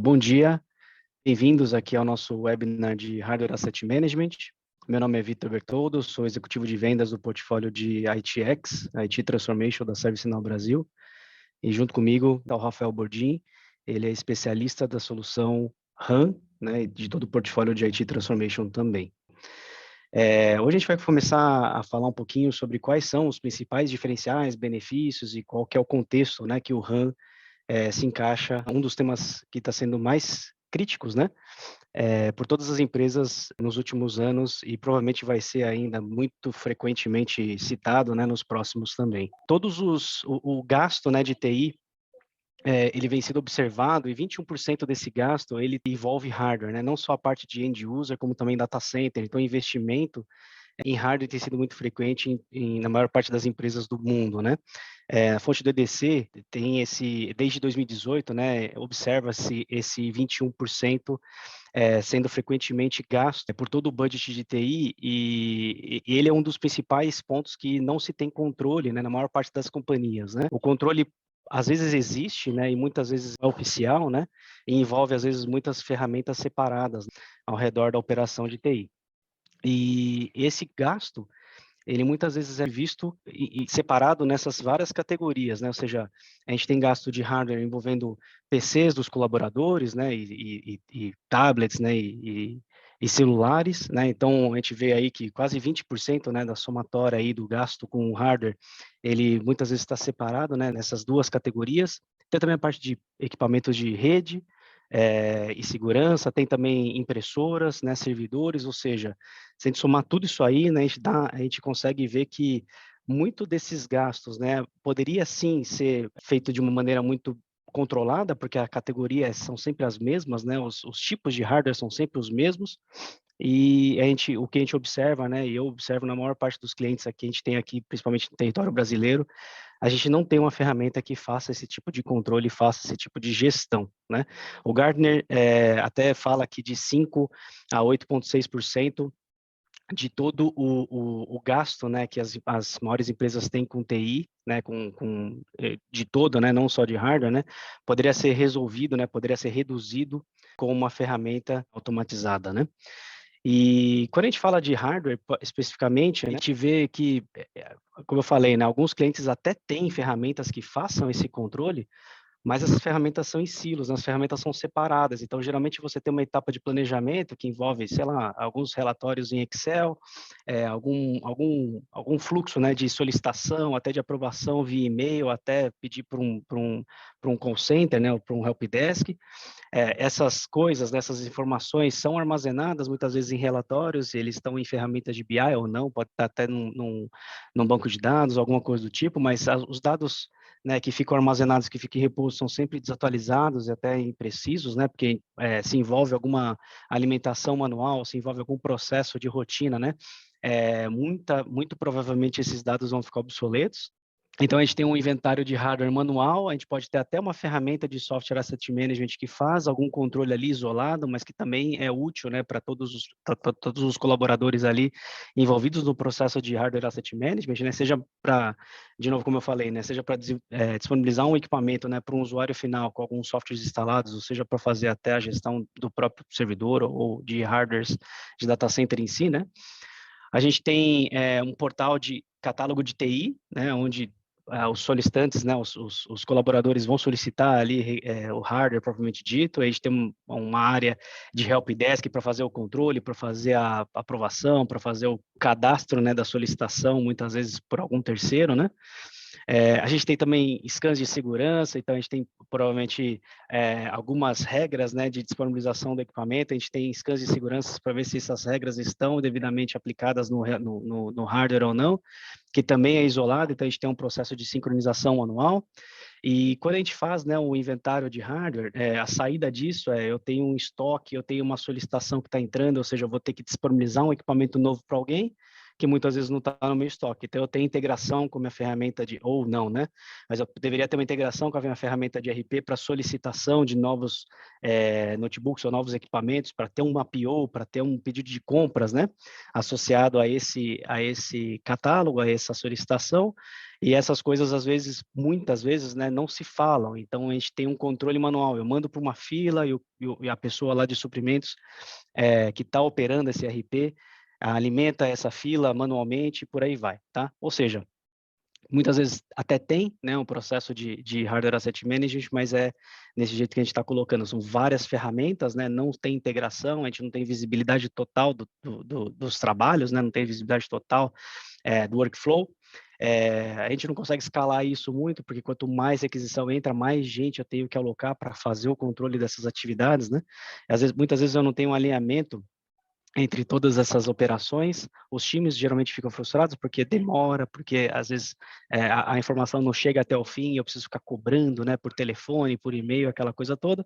Bom dia, bem-vindos aqui ao nosso webinar de Hardware Asset Management. Meu nome é Vitor Bertoldo, sou executivo de vendas do portfólio de ITX, IT Transformation da ServiceNow Brasil, e junto comigo está o Rafael Bordim, ele é especialista da solução RAM, né, de todo o portfólio de IT Transformation também. Hoje a gente vai começar a falar um pouquinho sobre quais são os principais diferenciais, benefícios e qual que é o contexto, né, que o RAM se encaixa, um dos temas que está sendo mais críticos, né, por todas as empresas nos últimos anos e provavelmente vai ser ainda muito frequentemente citado, né, nos próximos também. O gasto, né, de TI, ele vem sendo observado e 21% desse gasto, ele envolve hardware, né, não só a parte de end user, como também data center, então investimento em hardware tem sido muito frequente na maior parte das empresas do mundo, né? A fonte do EDC tem desde 2018, né, observa-se esse 21% sendo frequentemente gasto por todo o budget de TI e ele é um dos principais pontos que não se tem controle, né, na maior parte das companhias, né? O controle às vezes existe, né, e muitas vezes é oficial, né, e envolve às vezes muitas ferramentas separadas ao redor da operação de TI. E esse gasto, ele muitas vezes é visto e separado nessas várias categorias, né? Ou seja, a gente tem gasto de hardware envolvendo PCs dos colaboradores, né? E tablets, né? E celulares, né? Então a gente vê aí que quase 20%, né, da somatória aí do gasto com hardware, ele muitas vezes está separado, né, nessas duas categorias. Tem também a parte de equipamentos de rede, e segurança, tem também impressoras, né, servidores, ou seja, se a gente somar tudo isso aí, né, a gente consegue ver que muito desses gastos, né, poderia sim ser feito de uma maneira muito controlada, porque a categoria são sempre as mesmas, né, os tipos de hardware são sempre os mesmos, e o que a gente observa, né, e eu observo na maior parte dos clientes aqui, a gente tem aqui, principalmente no território brasileiro, a gente não tem uma ferramenta que faça esse tipo de controle, faça esse tipo de gestão, né? O Gartner até fala aqui de 5 a 8,6% de todo o gasto, né, que as maiores empresas têm com TI, né, de todo, né, não só de hardware, né, poderia ser resolvido, né, poderia ser reduzido com uma ferramenta automatizada, né? E quando a gente fala de hardware, especificamente, né, a gente vê que, como eu falei, né, alguns clientes até têm ferramentas que façam esse controle, mas essas ferramentas são em silos, né, as ferramentas são separadas. Então, geralmente, você tem uma etapa de planejamento que envolve, sei lá, alguns relatórios em Excel, algum fluxo, né, de solicitação, até de aprovação via e-mail, até pedir para um call center, né, ou para um helpdesk. Essas coisas, essas informações são armazenadas muitas vezes em relatórios, eles estão em ferramentas de BI ou não, pode estar até num banco de dados, alguma coisa do tipo, mas os dados, né, que ficam armazenados, que ficam em repouso, são sempre desatualizados e até imprecisos, né, porque se envolve alguma alimentação manual, se envolve algum processo de rotina, né, muito provavelmente esses dados vão ficar obsoletos. Então, a gente tem um inventário de hardware manual, a gente pode ter até uma ferramenta de software asset management que faz algum controle ali isolado, mas que também é útil, né, para todos os colaboradores ali envolvidos no processo de hardware asset management, né, seja para, de novo, como eu falei, né, seja para disponibilizar um equipamento, né, para um usuário final com alguns softwares instalados, ou seja para fazer até a gestão do próprio servidor ou de hardwares de data center em si, né. A gente tem um portal de catálogo de TI, né, onde os solicitantes, né, os colaboradores vão solicitar ali o hardware propriamente dito, a gente tem uma área de helpdesk para fazer o controle, para fazer a aprovação, para fazer o cadastro, né, da solicitação, muitas vezes por algum terceiro, né? A gente tem também scans de segurança, então a gente tem provavelmente algumas regras, né, de disponibilização do equipamento, a gente tem scans de segurança para ver se essas regras estão devidamente aplicadas no hardware ou não, que também é isolado, então a gente tem um processo de sincronização anual. E quando a gente faz, né, o inventário de hardware, a saída disso eu tenho um estoque, eu tenho uma solicitação que está entrando, ou seja, eu vou ter que disponibilizar um equipamento novo para alguém, que muitas vezes não está no meu estoque. Então, eu tenho integração com a minha ferramenta ou não, né? Mas eu deveria ter uma integração com a minha ferramenta de RP para solicitação de novos notebooks ou novos equipamentos, para ter um PO, para ter um pedido de compras, né? Associado a esse catálogo, a essa solicitação. E essas coisas, às vezes, muitas vezes, né, não se falam. Então, a gente tem um controle manual. Eu mando para uma fila e a pessoa lá de suprimentos que está operando esse RP alimenta essa fila manualmente e por aí vai, tá? Ou seja, muitas vezes até tem, né, um processo de hardware asset management, mas é nesse jeito que a gente está colocando. São várias ferramentas, né, não tem integração, a gente não tem visibilidade total dos trabalhos, né, não tem visibilidade total do workflow. A gente não consegue escalar isso muito, porque quanto mais requisição entra, mais gente eu tenho que alocar para fazer o controle dessas atividades, né? Às vezes, muitas vezes eu não tenho um alinhamento entre todas essas operações, os times geralmente ficam frustrados porque demora, porque às vezes a informação não chega até o fim, eu preciso ficar cobrando, né, por telefone, por e-mail, aquela coisa toda.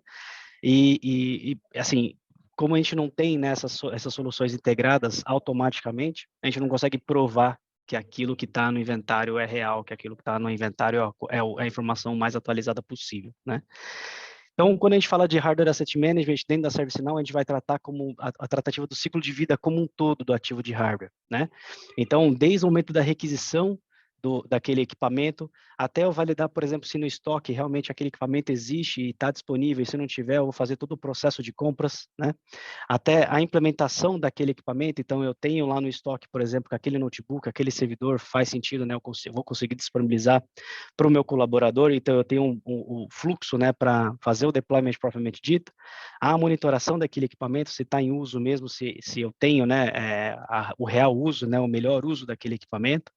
Assim, como a gente não tem, né, essas soluções integradas automaticamente, a gente não consegue provar que aquilo que está no inventário é real, que aquilo que está no inventário é a informação mais atualizada possível, né? Então, quando a gente fala de Hardware Asset Management, dentro da ServiceNow, a gente vai tratar como a tratativa do ciclo de vida como um todo do ativo de hardware, né? Então, desde o momento da requisição daquele equipamento, até eu validar, por exemplo, se no estoque realmente aquele equipamento existe e está disponível, e se não tiver, eu vou fazer todo o processo de compras, né? Até a implementação daquele equipamento, então eu tenho lá no estoque, por exemplo, que aquele notebook, aquele servidor faz sentido, né? Vou conseguir disponibilizar para o meu colaborador, então eu tenho um fluxo, né, para fazer o deployment propriamente dito, a monitoração daquele equipamento, se está em uso mesmo, se eu tenho, né, o real uso, né, o melhor uso daquele equipamento,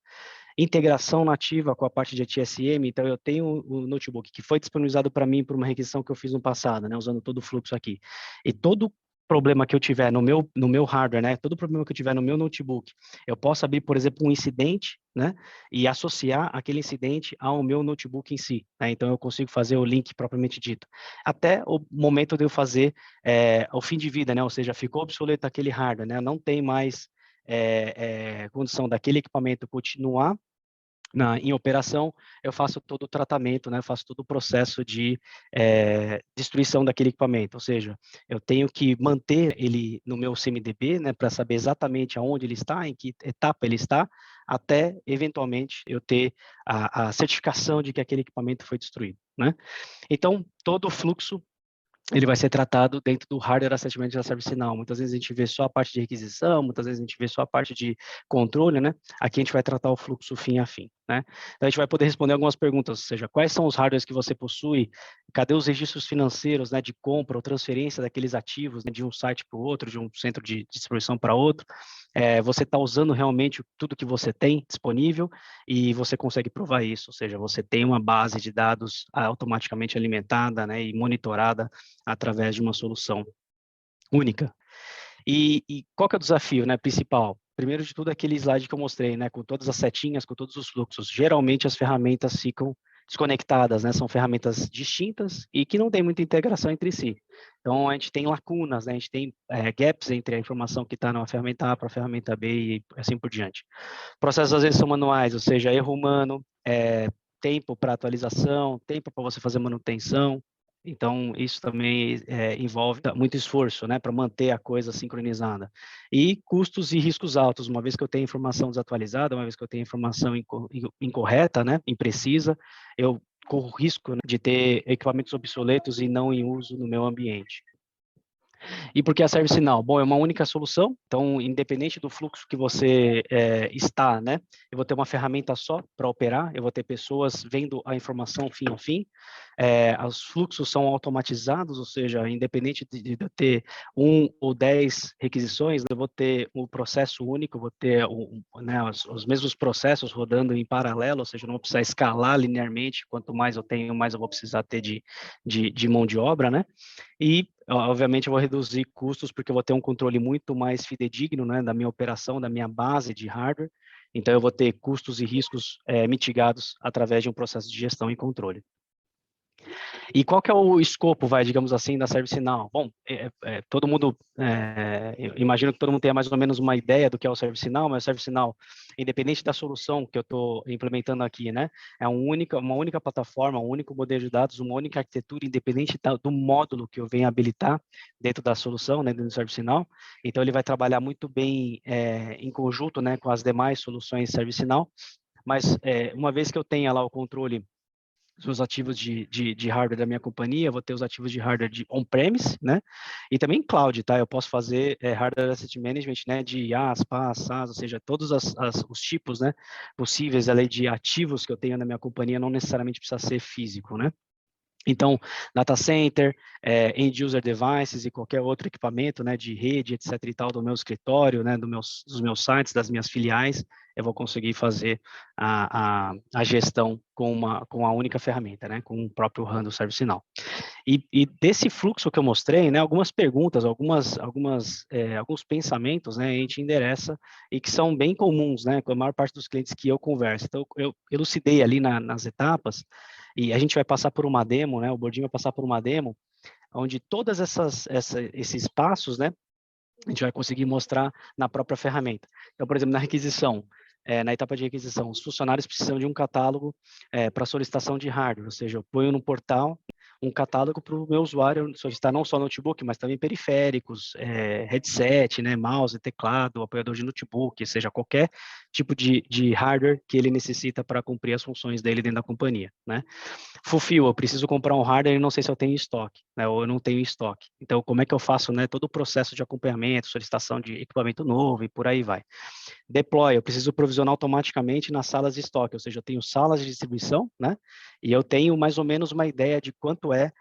integração nativa com a parte de TSM, então eu tenho o notebook que foi disponibilizado para mim por uma requisição que eu fiz no passado, né, usando todo o fluxo aqui. E todo problema que eu tiver no meu hardware, né, todo problema que eu tiver no meu notebook, eu posso abrir, por exemplo, um incidente, né, e associar aquele incidente ao meu notebook em si, né, então eu consigo fazer o link propriamente dito. Até o momento de eu fazer o fim de vida, né, ou seja, ficou obsoleto aquele hardware, né, não tem mais condição daquele equipamento continuar em operação, eu faço todo o tratamento, né, faço todo o processo de destruição daquele equipamento, ou seja, eu tenho que manter ele no meu CMDB, né, para saber exatamente aonde ele está, em que etapa ele está, até, eventualmente, eu ter a certificação de que aquele equipamento foi destruído, né. Então, todo o fluxo ele vai ser tratado dentro do hardware asset management da ServiceNow. Muitas vezes a gente vê só a parte de requisição, muitas vezes a gente vê só a parte de controle, né? Aqui a gente vai tratar o fluxo fim a fim, né? Então a gente vai poder responder algumas perguntas, ou seja, quais são os hardwares que você possui, cadê os registros financeiros, né, de compra ou transferência daqueles ativos, né, de um site para o outro, de um centro de distribuição para outro, você está usando realmente tudo que você tem disponível e você consegue provar isso, ou seja, você tem uma base de dados automaticamente alimentada, né, e monitorada através de uma solução única. E qual que é o desafio, né, principal? Primeiro de tudo, aquele slide que eu mostrei, né, com todas as setinhas, com todos os fluxos. Geralmente as ferramentas ficam desconectadas, né, são ferramentas distintas e que não tem muita integração entre si. Então, a gente tem lacunas, né, a gente tem gaps entre a informação que está na ferramenta A para a ferramenta B e assim por diante. Processos às vezes são manuais, ou seja, erro humano, tempo para atualização, tempo para você fazer manutenção. Então, isso também envolve muito esforço, né, para manter a coisa sincronizada. E custos e riscos altos, uma vez que eu tenho informação desatualizada, uma vez que eu tenho informação incorreta, né, imprecisa, eu corro risco, né, de ter equipamentos obsoletos e não em uso no meu ambiente. E por que a ServiceNow? Bom, é uma única solução, então, independente do fluxo que você está, né, eu vou ter uma ferramenta só para operar, eu vou ter pessoas vendo a informação fim a fim, os fluxos são automatizados, ou seja, independente de eu ter 1 ou 10 requisições, eu vou ter um processo único, vou ter né, os mesmos processos rodando em paralelo, ou seja, eu não vou precisar escalar linearmente, quanto mais eu tenho, mais eu vou precisar ter de mão de obra, né? E, obviamente, eu vou reduzir custos, porque eu vou ter um controle muito mais fidedigno, né, da minha operação, da minha base de hardware. Então, eu vou ter custos e riscos mitigados através de um processo de gestão e controle. E qual que é o escopo, digamos assim, da ServiceNow? Bom, todo mundo, eu imagino que todo mundo tenha mais ou menos uma ideia do que é o ServiceNow, mas o ServiceNow, independente da solução que eu estou implementando aqui, né, é uma única plataforma, um único modelo de dados, uma única arquitetura, independente do módulo que eu venha habilitar dentro da solução, né, dentro do ServiceNow. Então, ele vai trabalhar muito bem em conjunto, né, com as demais soluções ServiceNow. mas uma vez que eu tenha lá o controle dos meus ativos de hardware da minha companhia, eu vou ter os ativos de hardware de on-premise, né? E também cloud, tá? Eu posso fazer hardware asset management, né? De IaaS, PaaS, SaaS, ou seja, todos os tipos, né? Possíveis ali de ativos que eu tenho na minha companhia, não necessariamente precisa ser físico, né? Então, data center, end user devices e qualquer outro equipamento, né, de rede, etc. e tal, do meu escritório, né, dos meus sites, das minhas filiais, eu vou conseguir fazer a gestão com a única ferramenta, né, com o próprio handle ServiceNow. E desse fluxo que eu mostrei, né, algumas perguntas, alguns pensamentos, né, a gente endereça e que são bem comuns, né, com a maior parte dos clientes que eu converso. Então, eu elucidei ali nas etapas, e a gente vai passar por uma demo, né, o Bordinho vai passar por uma demo, onde todas esses passos, né, a gente vai conseguir mostrar na própria ferramenta. Então, por exemplo, na requisição, na etapa de requisição, os funcionários precisam de um catálogo para solicitação de hardware, ou seja, eu ponho no portal um catálogo para o meu usuário solicitar não só notebook, mas também periféricos, headset, né, mouse, teclado, apoiador de notebook, ou seja, qualquer tipo de hardware que ele necessita para cumprir as funções dele dentro da companhia, né? Fulfill, eu preciso comprar um hardware e não sei se eu tenho em estoque, né, ou eu não tenho em estoque. Então, como é que eu faço, né, todo o processo de acompanhamento, solicitação de equipamento novo e por aí vai. Deploy, eu preciso provisionar automaticamente nas salas de estoque, ou seja, eu tenho salas de distribuição, né, e eu tenho mais ou menos uma ideia de quanto é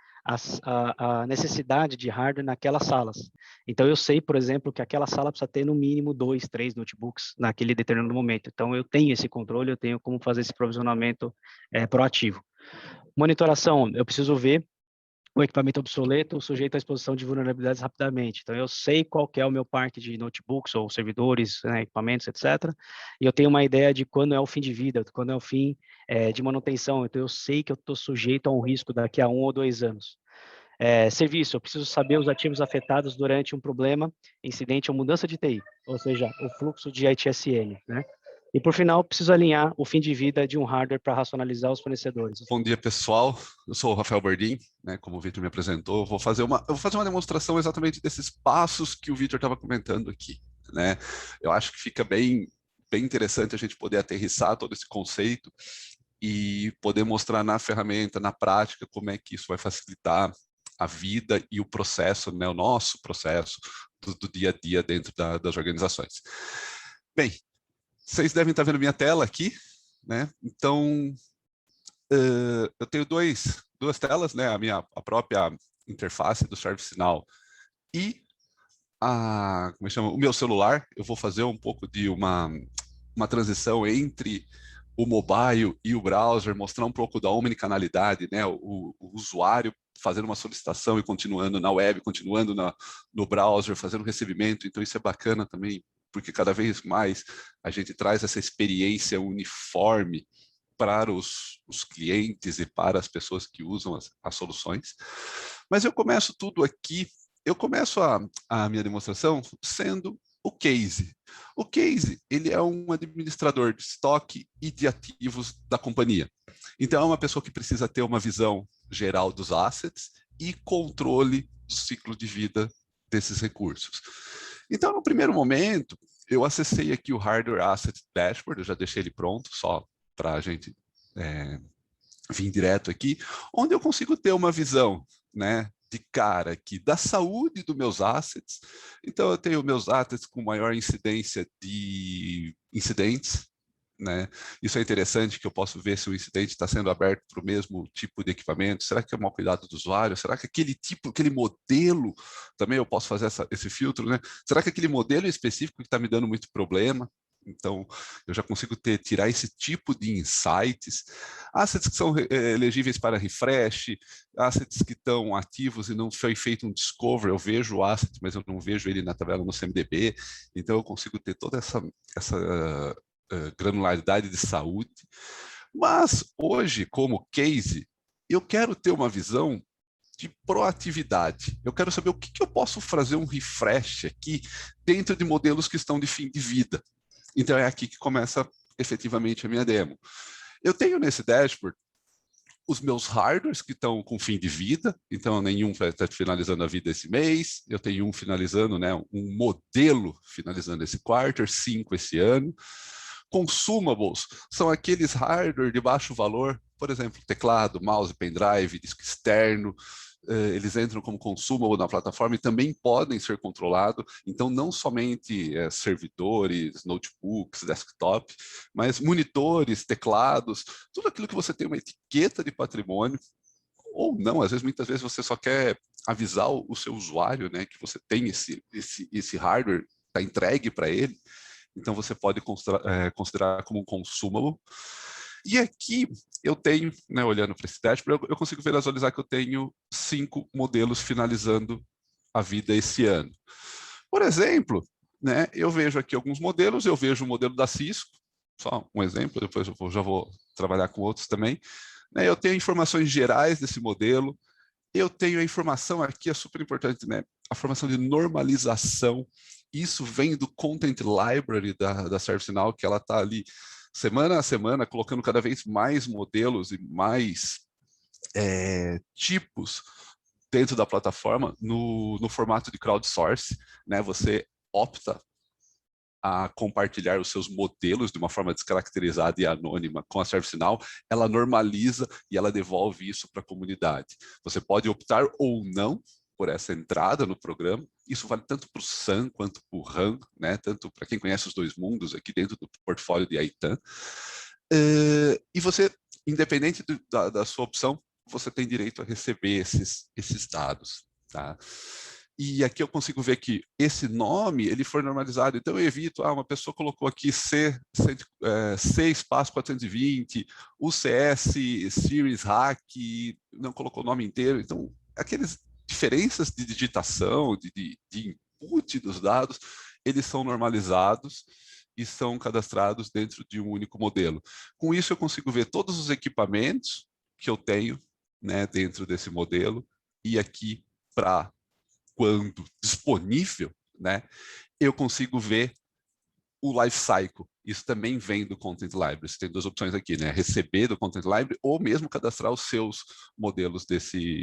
a necessidade de hardware naquelas salas. Então, eu sei, por exemplo, que aquela sala precisa ter no mínimo 2, 3 notebooks naquele determinado momento. Então, eu tenho esse controle, eu tenho como fazer esse provisionamento proativo. Monitoração, eu preciso ver o equipamento obsoleto sujeito à exposição de vulnerabilidades rapidamente. Então, eu sei qual que é o meu parque de notebooks ou servidores, né, equipamentos, etc. E eu tenho uma ideia de quando é o fim de vida, quando é o fim de manutenção. Então, eu sei que eu estou sujeito a um risco daqui a 1 ou 2 anos. Serviço, eu preciso saber os ativos afetados durante um problema, incidente ou mudança de TI, ou seja, o fluxo de ITSM, né? E, por final, preciso alinhar o fim de vida de um hardware para racionalizar os fornecedores. Bom dia, pessoal. Eu sou o Rafael Bordim, né? Como o Vitor me apresentou, eu vou fazer uma demonstração exatamente desses passos que o Vitor estava comentando aqui, né? Eu acho que fica bem interessante a gente poder aterrissar todo esse conceito e poder mostrar na ferramenta, na prática, como é que isso vai facilitar a vida e o processo, né? O nosso processo do dia a dia dentro das organizações. Bem, vocês devem estar vendo minha tela aqui, né? Então, eu tenho duas telas, né? A própria interface do ServiceNow e como chama? O meu celular. Eu vou fazer um pouco de uma transição entre o mobile e o browser, mostrar um pouco da omnicanalidade, né? O usuário fazendo uma solicitação e continuando na web, continuando no browser, fazendo recebimento. Então, isso é bacana também, porque cada vez mais a gente traz essa experiência uniforme para os clientes e para as pessoas que usam as soluções. Mas eu começo tudo aqui, eu começo a minha demonstração sendo o case. O case, ele é um administrador de estoque e de ativos da companhia. Então, é uma pessoa que precisa ter uma visão geral dos assets e controle do ciclo de vida desses recursos. Então, no primeiro momento, eu acessei aqui o Hardware Asset Dashboard, eu já deixei ele pronto, só para a gente vir direto aqui, onde eu consigo ter uma visão, né, de cara aqui da saúde dos meus assets. Então, eu tenho meus assets com maior incidência de incidentes, né? Isso é interessante, que eu posso ver se o incidente está sendo aberto para o mesmo tipo de equipamento. Será que é mau cuidado do usuário? Será que aquele modelo, também eu posso fazer esse filtro, né? Será que aquele modelo específico que está me dando muito problema? Então, eu já consigo tirar esse tipo de insights. Assets que são elegíveis para refresh, assets que estão ativos e não foi feito um discover, eu vejo o asset, mas eu não vejo ele na tabela no CMDB. Então, eu consigo ter toda essa granularidade de saúde. Mas, hoje, como case, eu quero ter uma visão de proatividade. Eu quero saber o que eu posso fazer um refresh aqui dentro de modelos que estão de fim de vida. Então, é aqui que começa efetivamente a minha demo. Eu tenho nesse dashboard os meus hardwares que estão com fim de vida, então nenhum vai estar finalizando a vida esse mês, eu tenho um finalizando, né, um modelo finalizando esse quarter, 5 esse ano. Consumables são aqueles hardware de baixo valor, por exemplo, teclado, mouse, pendrive, disco externo, eles entram como consumable na plataforma e também podem ser controlados. Então, não somente servidores, notebooks, desktop, mas monitores, teclados, tudo aquilo que você tem uma etiqueta de patrimônio, ou não, às vezes, muitas vezes você só quer avisar o seu usuário, né, que você tem esse hardware, está entregue para ele, então você pode considerar como um consumable. E aqui eu tenho, né, olhando para esse dashboard, eu consigo visualizar que eu tenho 5 modelos finalizando a vida esse ano. Por exemplo, né, eu vejo aqui alguns modelos, eu vejo o modelo da Cisco, só um exemplo, depois eu já vou trabalhar com outros também. Né, eu tenho informações gerais desse modelo, eu tenho a informação aqui, é super importante, né, a formação de normalização. Isso vem do Content Library da ServiceNow, que ela está ali semana a semana, colocando cada vez mais modelos e mais tipos dentro da plataforma no formato de crowdsource, né? Você opta a compartilhar os seus modelos de uma forma descaracterizada e anônima com a ServiceNow, ela normaliza e ela devolve isso para a comunidade. Você pode optar ou não por essa entrada no programa. Isso vale tanto para o SAM quanto para o RAM, né? Tanto para quem conhece os dois mundos aqui dentro do portfólio de ITAM. E você, independente da sua opção, você tem direito a receber esses dados. Tá? E aqui eu consigo ver que esse nome ele foi normalizado, então eu evito, uma pessoa colocou aqui C espaço 420, UCS Series Hack, não colocou o nome inteiro, então aqueles diferenças de digitação, de input dos dados, eles são normalizados e são cadastrados dentro de um único modelo. Com isso eu consigo ver todos os equipamentos que eu tenho, né, dentro desse modelo, e aqui para quando disponível, né, eu consigo ver o life cycle. Isso também vem do Content Library. Você tem duas opções aqui, né? Receber do Content Library ou mesmo cadastrar os seus modelos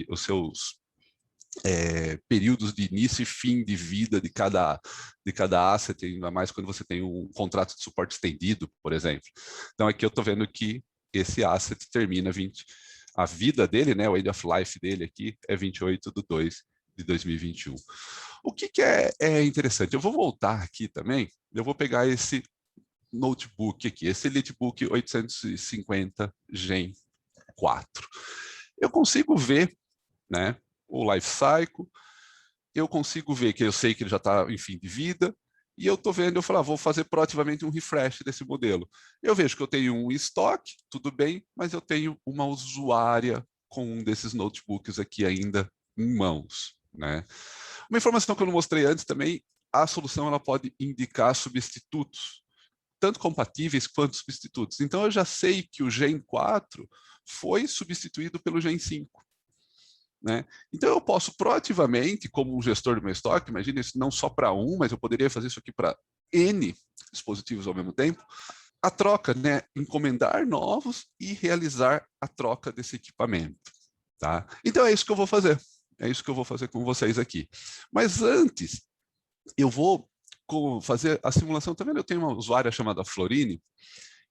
os seus períodos de início e fim de vida de cada asset, ainda mais quando você tem um contrato de suporte estendido, por exemplo. Então aqui eu estou vendo que esse asset termina a vida dele, né, o end of life dele aqui é 28/2/2021. O que é interessante? Eu vou voltar aqui também, eu vou pegar esse notebook aqui, esse EliteBook 850 Gen 4. Eu consigo ver, né, o life cycle, eu consigo ver que eu sei que ele já está em fim de vida, e eu estou vendo, eu falo, vou fazer proativamente um refresh desse modelo. Eu vejo que eu tenho um estoque, tudo bem, mas eu tenho uma usuária com um desses notebooks aqui ainda em mãos, né? Uma informação que eu não mostrei antes também, a solução ela pode indicar substitutos, tanto compatíveis quanto substitutos. Então eu já sei que o Gen 4 foi substituído pelo Gen 5. Né? Então eu posso proativamente, como um gestor do meu estoque, imagina isso não só para mas eu poderia fazer isso aqui para N dispositivos ao mesmo tempo, a troca, né? Encomendar novos e realizar a troca desse equipamento. Tá? Então é isso que eu vou fazer. É isso que eu vou fazer com vocês aqui. Mas antes, eu vou fazer a simulação. Tá vendo? Eu tenho uma usuária chamada Florine,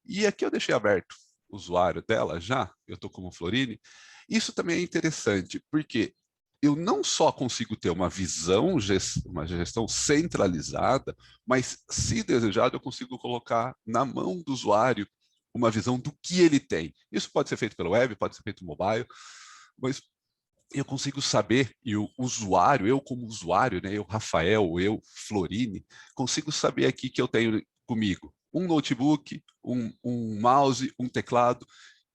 e aqui eu deixei aberto o usuário dela já, eu estou como Florine. Isso também é interessante, porque eu não só consigo ter uma visão, uma gestão centralizada, mas, se desejado, eu consigo colocar na mão do usuário uma visão do que ele tem. Isso pode ser feito pelo web, pode ser feito mobile, mas eu consigo saber, e o usuário, eu como usuário, né, eu, Rafael, eu, Florine, consigo saber aqui que eu tenho comigo um notebook, um mouse, um teclado.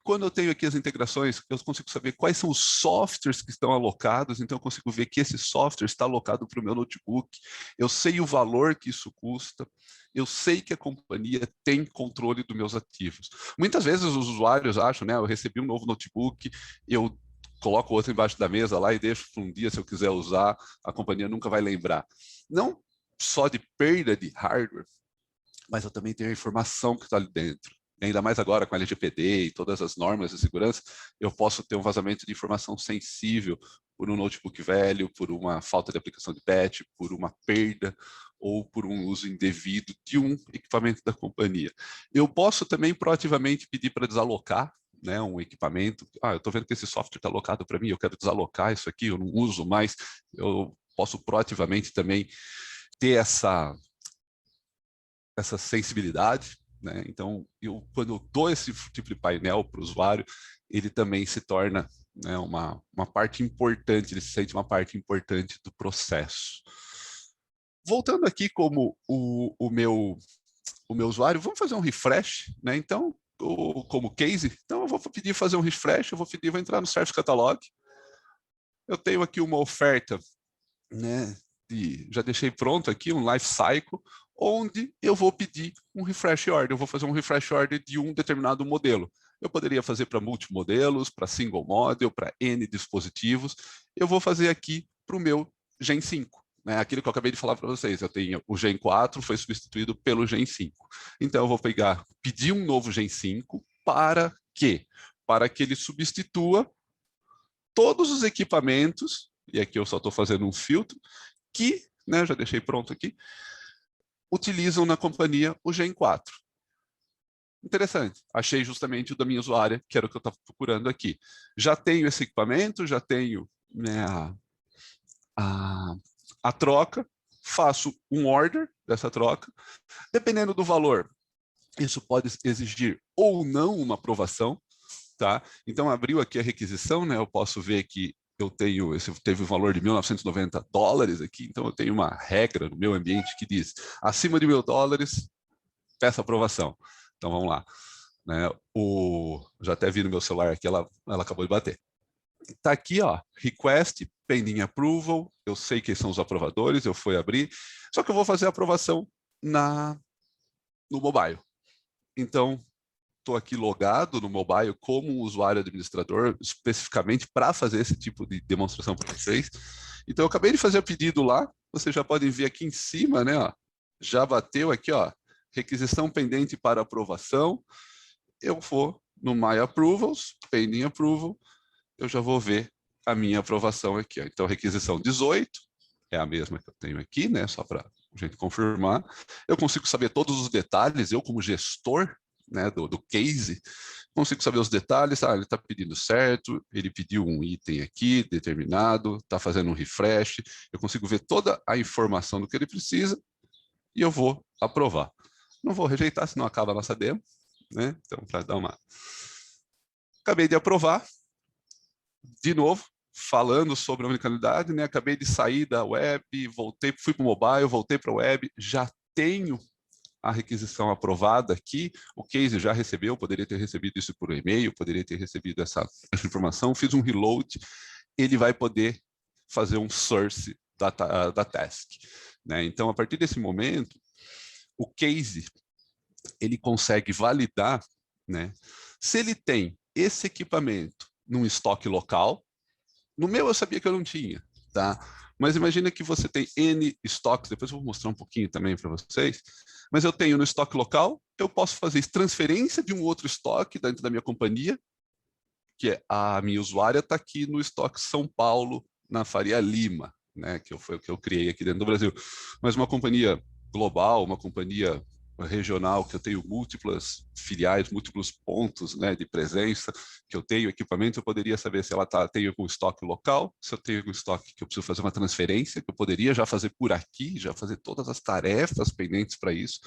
Quando eu tenho aqui as integrações, eu consigo saber quais são os softwares que estão alocados, então eu consigo ver que esse software está alocado para o meu notebook, eu sei o valor que isso custa, eu sei que a companhia tem controle dos meus ativos. Muitas vezes os usuários acham, né, eu recebi um novo notebook, eu coloco outro embaixo da mesa lá e deixo por um dia, se eu quiser usar, a companhia nunca vai lembrar. Não só de perda de hardware, mas eu também tenho a informação que está ali dentro. E ainda mais agora com a LGPD e todas as normas de segurança, eu posso ter um vazamento de informação sensível por um notebook velho, por uma falta de aplicação de patch, por uma perda, ou por um uso indevido de um equipamento da companhia. Eu posso também proativamente pedir para desalocar, né, um equipamento. Eu estou vendo que esse software está alocado para mim, eu quero desalocar isso aqui, eu não uso mais. Eu posso proativamente também ter essa sensibilidade, né? Então, quando eu dou esse tipo de painel para o usuário, ele também se torna, né, uma parte importante, ele se sente uma parte importante do processo. Voltando aqui como o meu usuário, vamos fazer um refresh, né? Então, como case, então eu vou pedir fazer um refresh, vou entrar no Service Catalog. Eu tenho aqui uma oferta, né, já deixei pronto aqui um life cycle, onde eu vou pedir um refresh order. Eu vou fazer um refresh order de um determinado modelo. Eu poderia fazer para multimodelos, para single model, para N dispositivos. Eu vou fazer aqui para o meu Gen 5. Né? Aquilo que eu acabei de falar para vocês. Eu tenho o Gen 4, foi substituído pelo Gen 5. Então, eu vou pedir um novo Gen 5 para quê? Para que ele substitua todos os equipamentos, e aqui eu só estou fazendo um filtro, que, né, já deixei pronto aqui, utilizam na companhia o Gen 4. Interessante, achei justamente o da minha usuária, que era o que eu estava procurando aqui. Já tenho esse equipamento, já tenho, né, a troca, faço um order dessa troca. Dependendo do valor, isso pode exigir ou não uma aprovação, tá? Então, abriu aqui a requisição, né? Eu posso ver que teve um valor de $1.990 aqui, então eu tenho uma regra no meu ambiente que diz, acima de $1.000, peça aprovação. Então, vamos lá. Né? Já até vi no meu celular aqui, ela acabou de bater. Está aqui, ó, request, pending approval, eu sei quem são os aprovadores, eu fui abrir, só que eu vou fazer a aprovação no mobile. Então, estou aqui logado no mobile como um usuário administrador, especificamente para fazer esse tipo de demonstração para vocês. Então, eu acabei de fazer o pedido lá, vocês já podem ver aqui em cima, né? Ó, já bateu aqui, ó, requisição pendente para aprovação. Eu vou no My Approvals, pending approval, eu já vou ver a minha aprovação aqui. Ó. Então, requisição 18, é a mesma que eu tenho aqui, né? Só para a gente confirmar. Eu consigo saber todos os detalhes, eu como gestor, né, do case, consigo saber os detalhes, ele está pedindo certo, ele pediu um item aqui, determinado, está fazendo um refresh, eu consigo ver toda a informação do que ele precisa e eu vou aprovar. Não vou rejeitar, senão acaba a nossa demo, né? Então, para dar uma... Acabei de aprovar, de novo, falando sobre a omnicanalidade, né? Acabei de sair da web, fui para o mobile, voltei para a web, já tenho a requisição aprovada aqui, o case já recebeu, poderia ter recebido isso por e-mail, poderia ter recebido essa informação, fiz um reload, ele vai poder fazer um source da task. Né? Então, a partir desse momento, o case, ele consegue validar, né, se ele tem esse equipamento num estoque local. No meu eu sabia que eu não tinha, tá? Mas imagina que você tem N estoques, depois eu vou mostrar um pouquinho também para vocês, mas eu tenho no estoque local, eu posso fazer transferência de um outro estoque dentro da minha companhia, que a minha usuária está aqui no estoque São Paulo, na Faria Lima, né, foi o que eu criei aqui dentro do Brasil. Mas uma companhia global, uma companhia regional, que eu tenho múltiplas filiais, múltiplos pontos, né, de presença, que eu tenho equipamento, eu poderia saber se ela tem algum estoque local, se eu tenho algum estoque que eu preciso fazer uma transferência, que eu poderia já fazer por aqui, já fazer todas as tarefas pendentes para isso,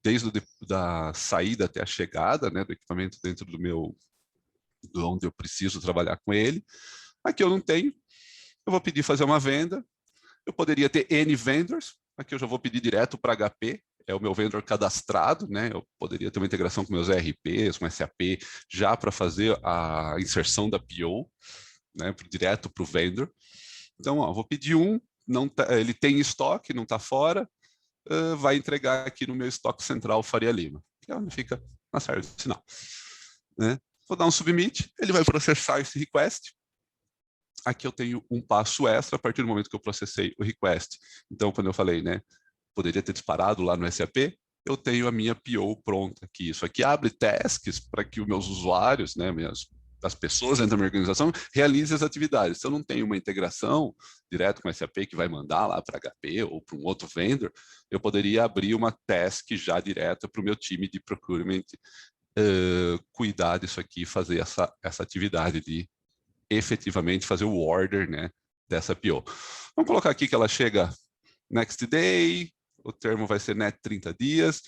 desde da saída até a chegada, né, do equipamento dentro onde eu preciso trabalhar com ele. Aqui eu não tenho, eu vou pedir fazer uma venda, eu poderia ter N vendors, aqui eu já vou pedir direto para HP, é o meu vendor cadastrado, né? Eu poderia ter uma integração com meus ERPs, com SAP, já para fazer a inserção da PO, né? Direto para o vendor. Então, ó, vou pedir ele tem estoque, não está fora, vai entregar aqui no meu estoque central Faria Lima, que é onde fica na série de sinal. Né? Vou dar um submit, ele vai processar esse request. Aqui eu tenho um passo extra a partir do momento que eu processei o request. Então, quando eu falei, né, poderia ter disparado lá no SAP, eu tenho a minha PO pronta aqui. Isso aqui abre tasks para que os meus usuários, né, das pessoas dentro da minha organização realize as atividades. Se eu não tenho uma integração direto com o SAP que vai mandar lá para HP ou para um outro vendor, eu poderia abrir uma task já direta para o meu time de procurement cuidar disso aqui, fazer essa atividade de efetivamente fazer o order, né, dessa PO. Vamos colocar aqui que ela chega next day, o termo vai ser net 30 dias.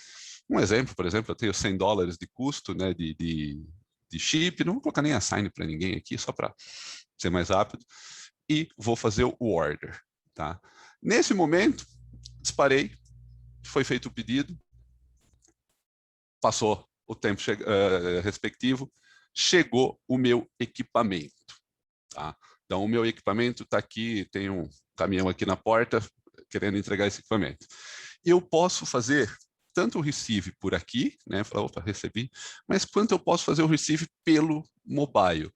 Um exemplo, por exemplo, eu tenho $100 de custo, né, de chip, não vou colocar nem assign para ninguém aqui, só para ser mais rápido, e vou fazer o order, tá? Nesse momento, disparei, foi feito o pedido, passou o tempo respectivo, chegou o meu equipamento, tá? Então, o meu equipamento está aqui, tem um caminhão aqui na porta, querendo entregar esse equipamento. Eu posso fazer tanto o receive por aqui, né, falar, opa, recebi, mas quanto eu posso fazer o receive pelo mobile.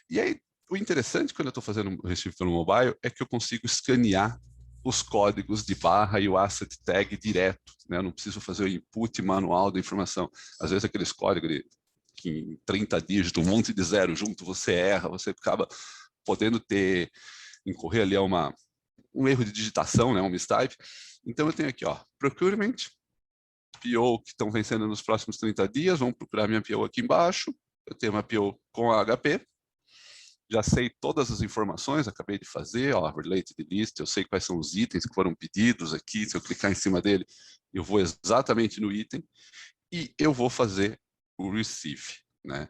E aí, o interessante quando eu estou fazendo o receive pelo mobile é que eu consigo escanear os códigos de barra e o asset tag direto, né? Eu não preciso fazer o input manual da informação. Às vezes aqueles códigos que em 30 dígitos, um monte de zero junto, você erra, você acaba podendo incorrer ali a um erro de digitação, né, um mistype. Então eu tenho aqui, ó, procurement, PO que estão vencendo nos próximos 30 dias, vamos procurar minha PO aqui embaixo, eu tenho uma PO com a HP, já sei todas as informações, acabei de fazer, ó, related list, eu sei quais são os itens que foram pedidos aqui, se eu clicar em cima dele, eu vou exatamente no item, e eu vou fazer o receive, né.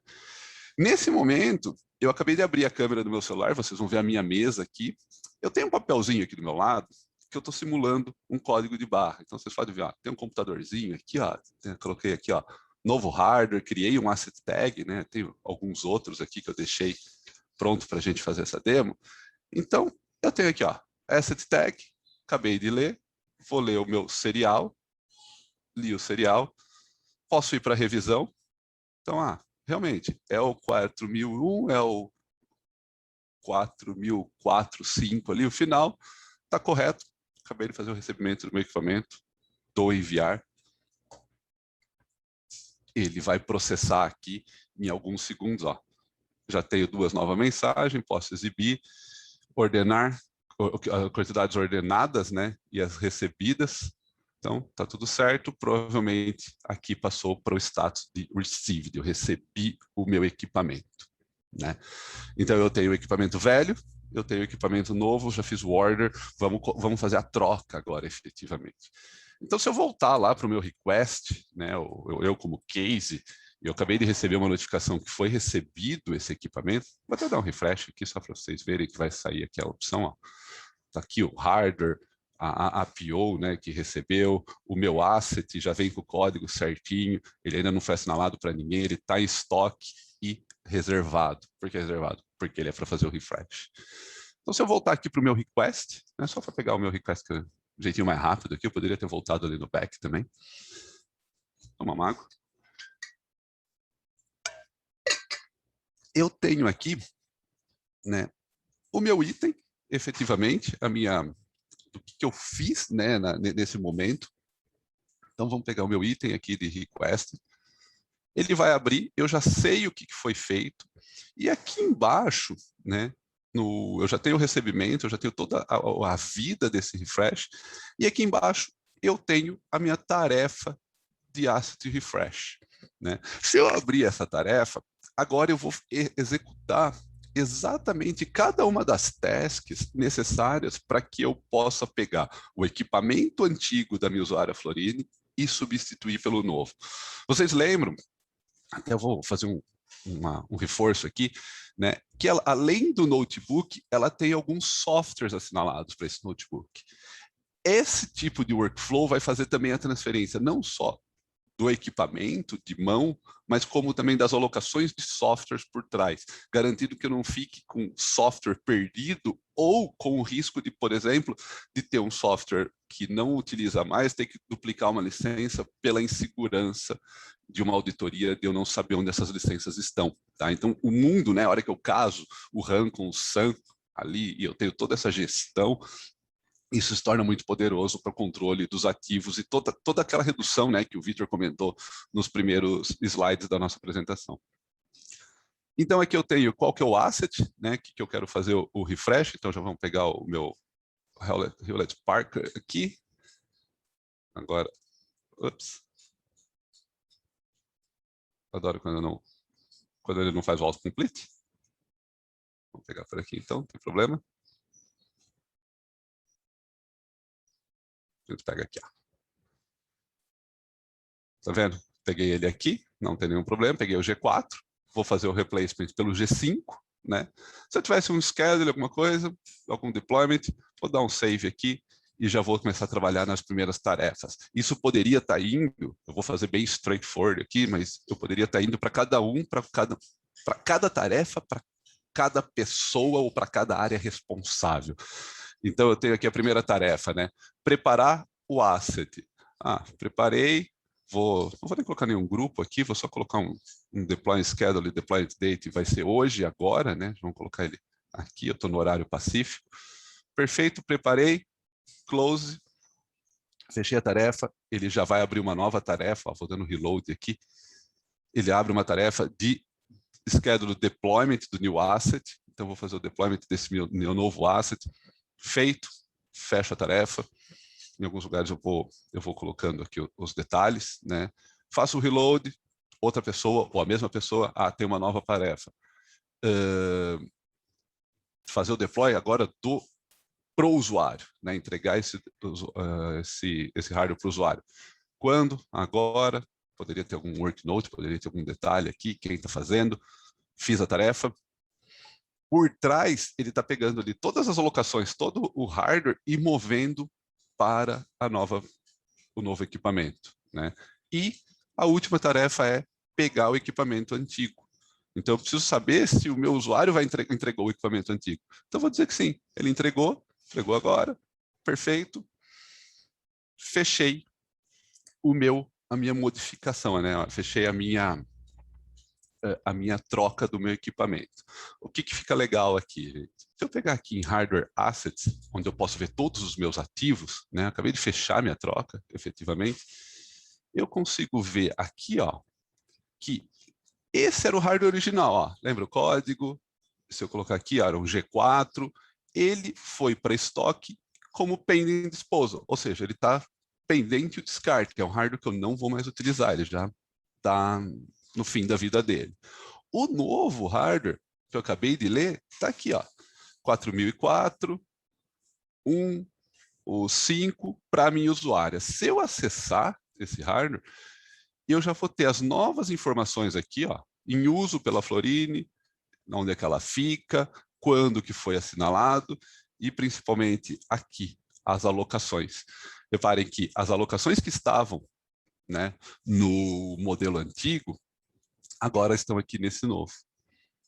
Nesse momento, eu acabei de abrir a câmera do meu celular, vocês vão ver a minha mesa aqui, eu tenho um papelzinho aqui do meu lado, que eu estou simulando um código de barra. Então, vocês podem ver, ó, tem um computadorzinho aqui, ó, coloquei aqui, ó, novo hardware, criei um asset tag, né, tem alguns outros aqui que eu deixei pronto para a gente fazer essa demo. Então, eu tenho aqui, ó, asset tag, acabei de ler, vou ler o meu serial, li o serial, posso ir para revisão. Então, realmente, é o 4001, é o 4045 ali, o final, está correto. Acabei de fazer o recebimento do meu equipamento, do enviar. Ele vai processar aqui em alguns segundos, ó. Já tenho 2 novas mensagens, posso exibir, ordenar, quantidades ordenadas, né, e as recebidas. Então, tá tudo certo. Provavelmente aqui passou para o status de received, eu recebi o meu equipamento, né? Então, eu tenho o equipamento velho, eu tenho o equipamento novo, já fiz o order, vamos fazer a troca agora, efetivamente. Então, se eu voltar lá para o meu request, né, eu como case, eu acabei de receber uma notificação que foi recebido esse equipamento, vou até dar um refresh aqui só para vocês verem que vai sair aqui a opção, ó. Tá aqui o hardware, a PO, né, que recebeu, o meu asset já vem com o código certinho, ele ainda não foi assinalado para ninguém, ele está em estoque e reservado. Por que reservado? Porque ele é para fazer o refresh. Então, se eu voltar aqui para o meu request, né, só para pegar o meu request que é um jeitinho mais rápido aqui, eu poderia ter voltado ali no back também. Toma uma água. Eu tenho aqui, né, o meu item, efetivamente, do que eu fiz, né, nesse momento. Então, vamos pegar o meu item aqui de request. Ele vai abrir, eu já sei o que foi feito. E aqui embaixo, né, eu já tenho o recebimento, eu já tenho toda a vida desse refresh. E aqui embaixo, eu tenho a minha tarefa de asset refresh, né? Se eu abrir essa tarefa, agora eu vou executar exatamente cada uma das tasks necessárias para que eu possa pegar o equipamento antigo da minha usuária Florine e substituir pelo novo. Vocês lembram? Até eu vou fazer um reforço aqui, né? Que ela, além do notebook, ela tem alguns softwares assinalados para esse notebook. Esse tipo de workflow vai fazer também a transferência, não só do equipamento de mão, mas como também das alocações de softwares por trás, garantindo que eu não fique com software perdido ou com o risco de, por exemplo, de ter um software que não utiliza mais, ter que duplicar uma licença pela insegurança de uma auditoria, de eu não saber onde essas licenças estão. Tá? Então, o mundo, né, a hora que eu caso o RAM com o SAN ali, e eu tenho toda essa gestão, isso se torna muito poderoso para o controle dos ativos e toda aquela redução, né, que o Victor comentou nos primeiros slides da nossa apresentação. Então, aqui eu tenho qual que é o asset, né, que eu quero fazer o refresh. Então, já vamos pegar o meu Hewlett Packard aqui. Agora, ups. Adoro quando ele não faz o autocomplete. Vamos pegar por aqui, então, não tem problema. A gente pega aqui, ó. Tá vendo? Peguei ele aqui, não tem nenhum problema. Peguei o G4, vou fazer o replacement pelo G5, né? Se eu tivesse um schedule, alguma coisa, algum deployment, vou dar um save aqui e já vou começar a trabalhar nas primeiras tarefas. Isso poderia estar indo, eu vou fazer bem straightforward aqui, mas eu poderia estar indo para cada um, para cada tarefa, para cada pessoa ou para cada área responsável. Então, eu tenho aqui a primeira tarefa, né? Preparar o asset. Preparei, não vou nem colocar nenhum grupo aqui, vou só colocar um deploy schedule, deploy date, vai ser hoje, agora, né? Vamos colocar ele aqui, eu estou no horário pacífico. Perfeito, preparei, close, fechei a tarefa, ele já vai abrir uma nova tarefa, vou dando reload aqui, ele abre uma tarefa de schedule deployment do new asset, então vou fazer o deployment desse meu novo asset, feito, fecho a tarefa, em alguns lugares eu vou colocando aqui os detalhes, né? Faço o reload, outra pessoa, ou a mesma pessoa, tem uma nova tarefa. Fazer o deploy agora para o usuário, né? Entregar esse hardware para o usuário. Quando? Agora. Poderia ter algum worknote, poderia ter algum detalhe aqui, quem está fazendo. Fiz a tarefa. Por trás, ele está pegando ali todas as alocações, todo o hardware e movendo para o novo equipamento, né? E a última tarefa é pegar o equipamento antigo. Então, eu preciso saber se o meu usuário entregou o equipamento antigo. Então, vou dizer que sim, ele entregou agora, perfeito. Fechei a minha modificação, né? Fechei a minha troca do meu equipamento. O que fica legal aqui, gente? Se eu pegar aqui em Hardware Assets, onde eu posso ver todos os meus ativos, né? Acabei de fechar minha troca, efetivamente, eu consigo ver aqui, ó, que esse era o hardware original, ó. Lembra o código? Se eu colocar aqui, ó, era um G4, ele foi para estoque como pending disposal, ou seja, ele está pendente o descarte, que é um hardware que eu não vou mais utilizar, ele já está no fim da vida dele. O novo hardware que eu acabei de ler está aqui, ó, 4004, o 5 para minha usuária. Se eu acessar esse hardware, eu já vou ter as novas informações aqui, ó, em uso pela Florine, onde é que ela fica, quando que foi assinalado e principalmente aqui, as alocações. Reparem que as alocações que estavam, né, no modelo antigo, agora estão aqui nesse novo.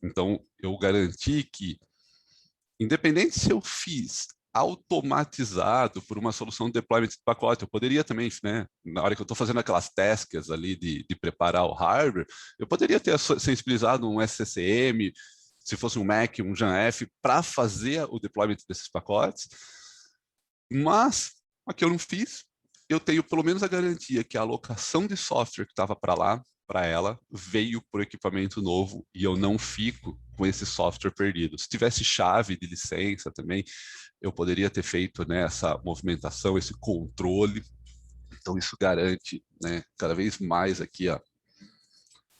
Então, eu garanti que, independente se eu fiz automatizado por uma solução de deployment de pacote, eu poderia também, né, na hora que eu estou fazendo aquelas tasks ali de preparar o hardware, eu poderia ter sensibilizado um SCCM, se fosse um Mac, um JANF, para fazer o deployment desses pacotes, mas aqui eu não fiz, eu tenho pelo menos a garantia que a alocação de software que estava para ela, veio para o equipamento novo e eu não fico com esse software perdido. Se tivesse chave de licença também, eu poderia ter feito, né, essa movimentação, esse controle. Então, isso garante, né, cada vez mais aqui, ó,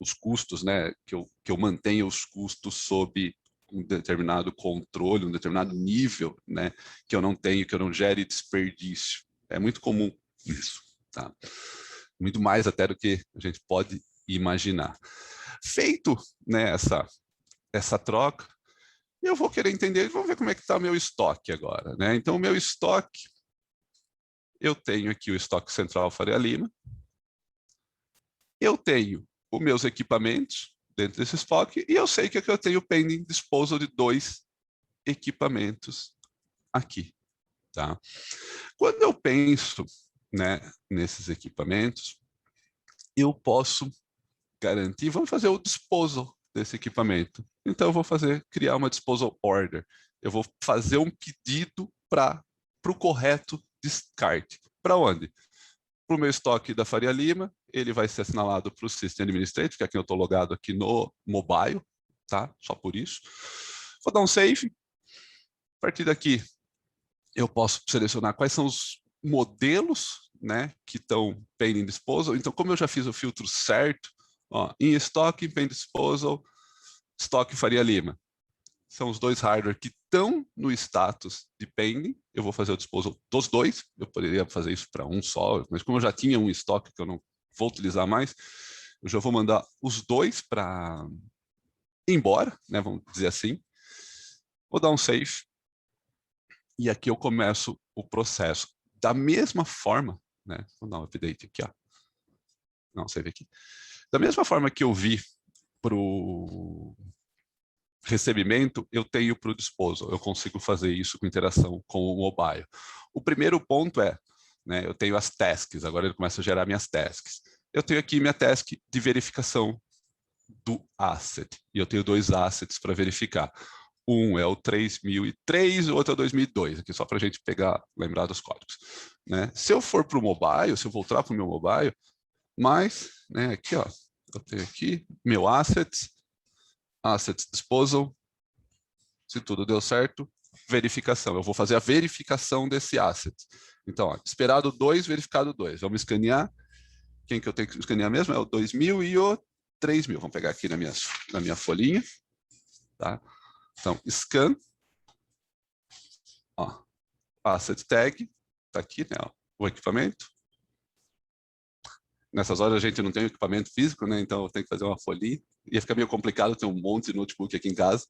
os custos, né, que eu mantenha os custos sob um determinado controle, um determinado nível, né, que eu não gere desperdício. É muito comum isso, tá? Muito mais até do que a gente pode imaginar. Feito, né, essa troca, eu vou querer entender, vamos ver como é que está o meu estoque agora, né? Então, o meu estoque, eu tenho aqui o estoque central Faria Lima, eu tenho os meus equipamentos dentro desse estoque e eu sei que eu tenho pending disposal de 2 equipamentos aqui, tá? Quando eu penso, né, nesses equipamentos, eu posso garantir, vamos fazer o disposal desse equipamento. Então, eu vou criar uma disposal order. Eu vou fazer um pedido para o correto descarte. Para onde? Para o meu estoque da Faria Lima, ele vai ser assinalado para o System Administrator, que é quem eu estou logado aqui no mobile, tá? Só por isso. Vou dar um save. A partir daqui, eu posso selecionar quais são os modelos, né, que estão pending disposal. Então, como eu já fiz o filtro certo, ó, em estoque, pending disposal, estoque Faria Lima. São os dois hardware que estão no status de pending. Eu vou fazer o disposal dos dois. Eu poderia fazer isso para um só, mas como eu já tinha um estoque que eu não vou utilizar mais, eu já vou mandar os dois para ir embora, né, vamos dizer assim. Vou dar um save. E aqui eu começo o processo. Da mesma forma, né, vou dar um update aqui, ó. Não, save aqui. Da mesma forma que eu vi para o recebimento, eu tenho para o disposal. Eu consigo fazer isso com interação com o mobile. O primeiro ponto é, né, eu tenho as tasks, agora ele começa a gerar minhas tasks. Eu tenho aqui minha task de verificação do asset, e eu tenho dois assets para verificar. Um é o 3003, o outro é o 2002, aqui só para a gente lembrar dos códigos. Né? Se eu for para o mobile, se eu voltar para o meu mobile, mas, né, aqui, ó, eu tenho aqui meu assets disposal, se tudo deu certo, verificação. Eu vou fazer a verificação desse asset. Então, ó, esperado 2, verificado 2. Vamos escanear. Quem que eu tenho que escanear mesmo? É o 2000 e o 3000. Vamos pegar aqui na minha folhinha. Tá? Então, scan. Ó, asset tag. Está aqui, né, ó, o equipamento. Nessas horas a gente não tem equipamento físico, né? Então eu tenho que fazer uma folhinha. Ia ficar meio complicado ter um monte de notebook aqui em casa.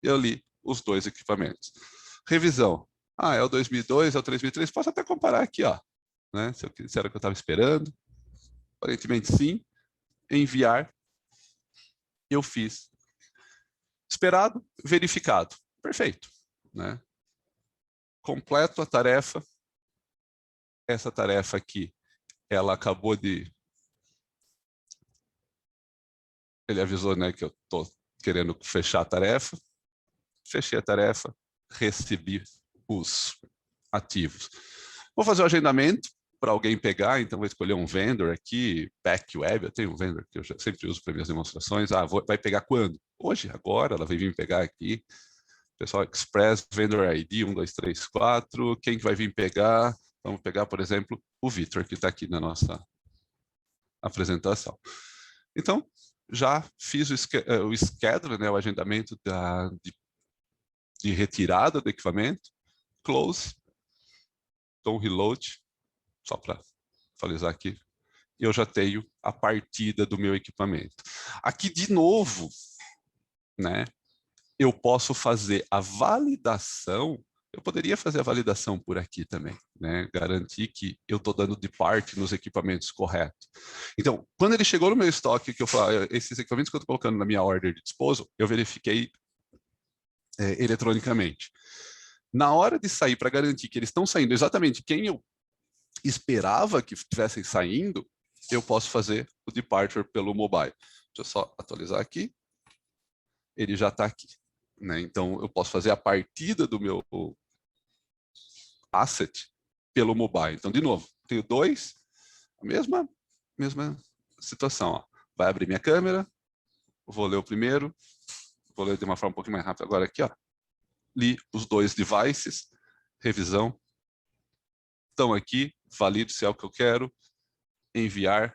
Eu li os dois equipamentos. Revisão. Ah, é o 2002, é o 3003. Posso até comparar aqui, ó. Né? Se era o que eu estava esperando. Aparentemente sim. Enviar. Eu fiz. Esperado, verificado. Perfeito. Né? Completo a tarefa. Essa tarefa aqui, ela acabou de... Ele avisou, né, que eu estou querendo fechar a tarefa. Fechei a tarefa, recebi os ativos. Vou fazer o agendamento para alguém pegar, então vou escolher um vendor aqui, Backweb, eu tenho um vendor que eu sempre uso para minhas demonstrações. Ah, vai pegar quando? Hoje, agora, ela vai vir pegar aqui. Pessoal, Express, Vendor ID, 1, 2, 3, 4. Quem que vai vir pegar? Vamos pegar, por exemplo, o Vitor, que está aqui na nossa apresentação. Então, já fiz o schedule, né, o agendamento de retirada do equipamento, close, então reload, só para atualizar aqui, eu já tenho a partida do meu equipamento. Aqui, de novo, né, eu posso fazer a validação, eu poderia fazer a validação por aqui também, né, garantir que eu estou dando de parte nos equipamentos corretos. Então, quando ele chegou no meu estoque, que eu falei, esses equipamentos que eu estou colocando na minha order de disposal, eu verifiquei eletronicamente. Na hora de sair, para garantir que eles estão saindo exatamente quem eu esperava que estivessem saindo, eu posso fazer o departure pelo mobile. Deixa eu só atualizar aqui. Ele já está aqui. Né? Então, eu posso fazer a partida do meu asset pelo mobile. Então, de novo, tenho dois, a mesma situação. Ó. Vai abrir minha câmera, vou ler o primeiro, vou ler de uma forma um pouquinho mais rápida agora aqui. Ó. Li os dois devices, revisão, estão aqui, valido se é o que eu quero, enviar,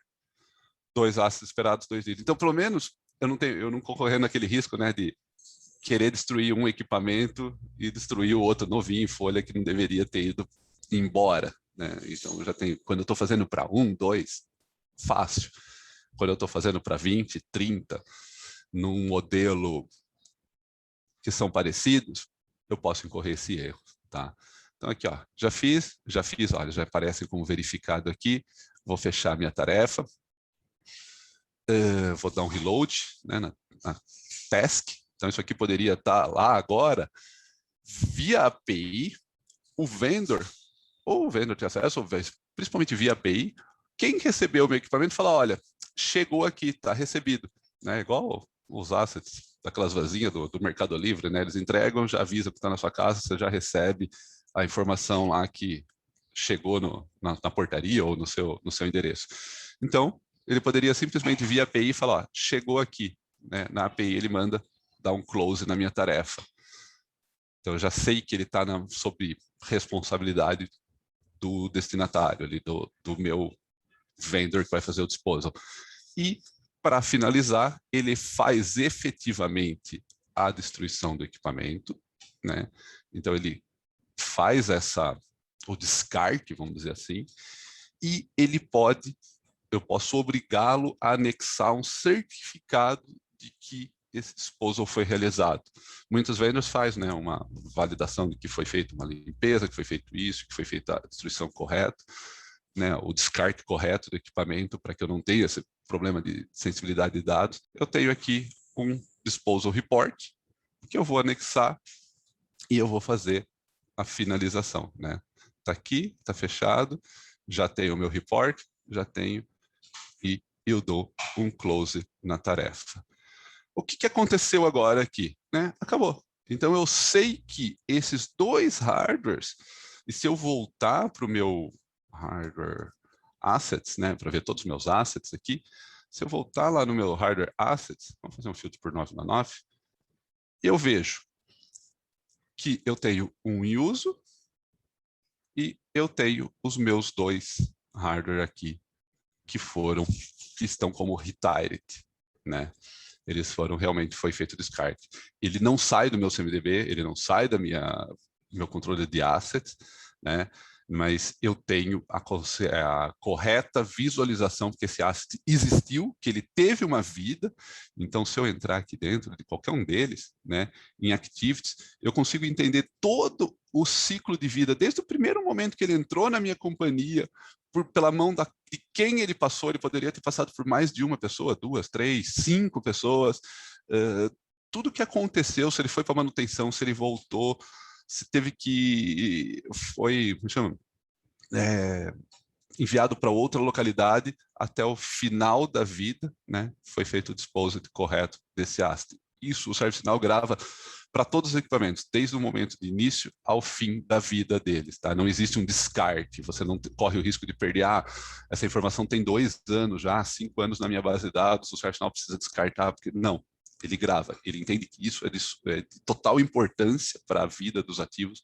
dois assets esperados, 2 dias. Então, pelo menos, eu não estou correndo aquele risco, né, de querer destruir um equipamento e destruir o outro novinho em folha que não deveria ter ido embora. Né? Então, eu já tenho, quando eu estou fazendo para 1, 2, fácil. Quando eu estou fazendo para 20, 30, num modelo que são parecidos, eu posso incorrer esse erro. Tá? Então, aqui, ó, já fiz, olha, já aparece como verificado aqui. Vou fechar minha tarefa. Vou dar um reload, né, na task. Então, isso aqui poderia estar lá agora, via API, o vendor tem acesso, principalmente via API, quem recebeu o meu equipamento fala, olha, chegou aqui, está recebido. Né? Igual os assets daquelas vasinhas do Mercado Livre, né? Eles entregam, já avisam que está na sua casa, você já recebe a informação lá que chegou na portaria ou no seu endereço. Então, ele poderia simplesmente via API falar, ó, chegou aqui. né? Na API ele manda dar um close na minha tarefa. Então eu já sei que ele está sob responsabilidade do destinatário, ali, do meu vendor que vai fazer o disposal. E, para finalizar, ele faz efetivamente a destruição do equipamento, né? Então ele faz o descarte, vamos dizer assim, e eu posso obrigá-lo a anexar um certificado de que esse disposal foi realizado. Muitos vendors fazem, né, uma validação de que foi feita uma limpeza, que foi feito isso, que foi feita a destruição correta, né, o descarte correto do equipamento, para que eu não tenha esse problema de sensibilidade de dados. Eu tenho aqui um disposal report, que eu vou anexar e eu vou fazer a finalização, né? Está aqui, está fechado, já tenho o meu report, já tenho, e eu dou um close na tarefa. O que aconteceu agora aqui? Né? Acabou. Então eu sei que esses dois hardwares, e se eu voltar para o meu hardware assets, né, para ver todos os meus assets aqui, se eu voltar lá no meu hardware assets, vamos fazer um filtro por 9x9, eu vejo que eu tenho um em uso e eu tenho os meus dois hardware aqui que estão como retired, né? Eles realmente foi feito descarte. Ele não sai do meu CMDB, ele não sai do meu controle de assets, né? Mas eu tenho a correta visualização que esse asset existiu, que ele teve uma vida. Então, se eu entrar aqui dentro de qualquer um deles, né, em Activities, eu consigo entender todo o ciclo de vida, desde o primeiro momento que ele entrou na minha companhia, pela mão de quem ele passou. Ele poderia ter passado por mais de uma pessoa, 2, 3, 5 pessoas. Tudo o que aconteceu, se ele foi para manutenção, se ele voltou, se teve que enviado para outra localidade até o final da vida, né? Foi feito o disposal correto desse asset. Isso o ServiceNow grava para todos os equipamentos, desde o momento de início ao fim da vida deles, tá? Não existe um descarte, você não corre o risco de perder, essa informação tem 2 anos já, 5 anos na minha base de dados, o ServiceNow precisa descartar, porque não, ele grava, ele entende que isso é de total importância para a vida dos ativos,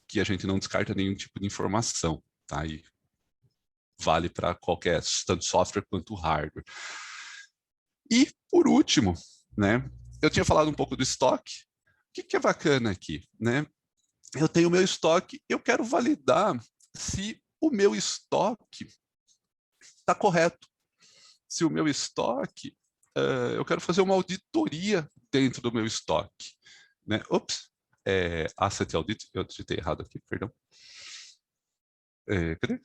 que a gente não descarta nenhum tipo de informação, tá? E vale para qualquer, tanto software quanto hardware. E, por último, né, eu tinha falado um pouco do estoque. O que é bacana aqui, né? Eu tenho o meu estoque, eu quero validar se o meu estoque está correto. Se o meu estoque, eu quero fazer uma auditoria dentro do meu estoque, né? Ops, Asset Audit, eu digitei errado aqui, perdão. Cadê?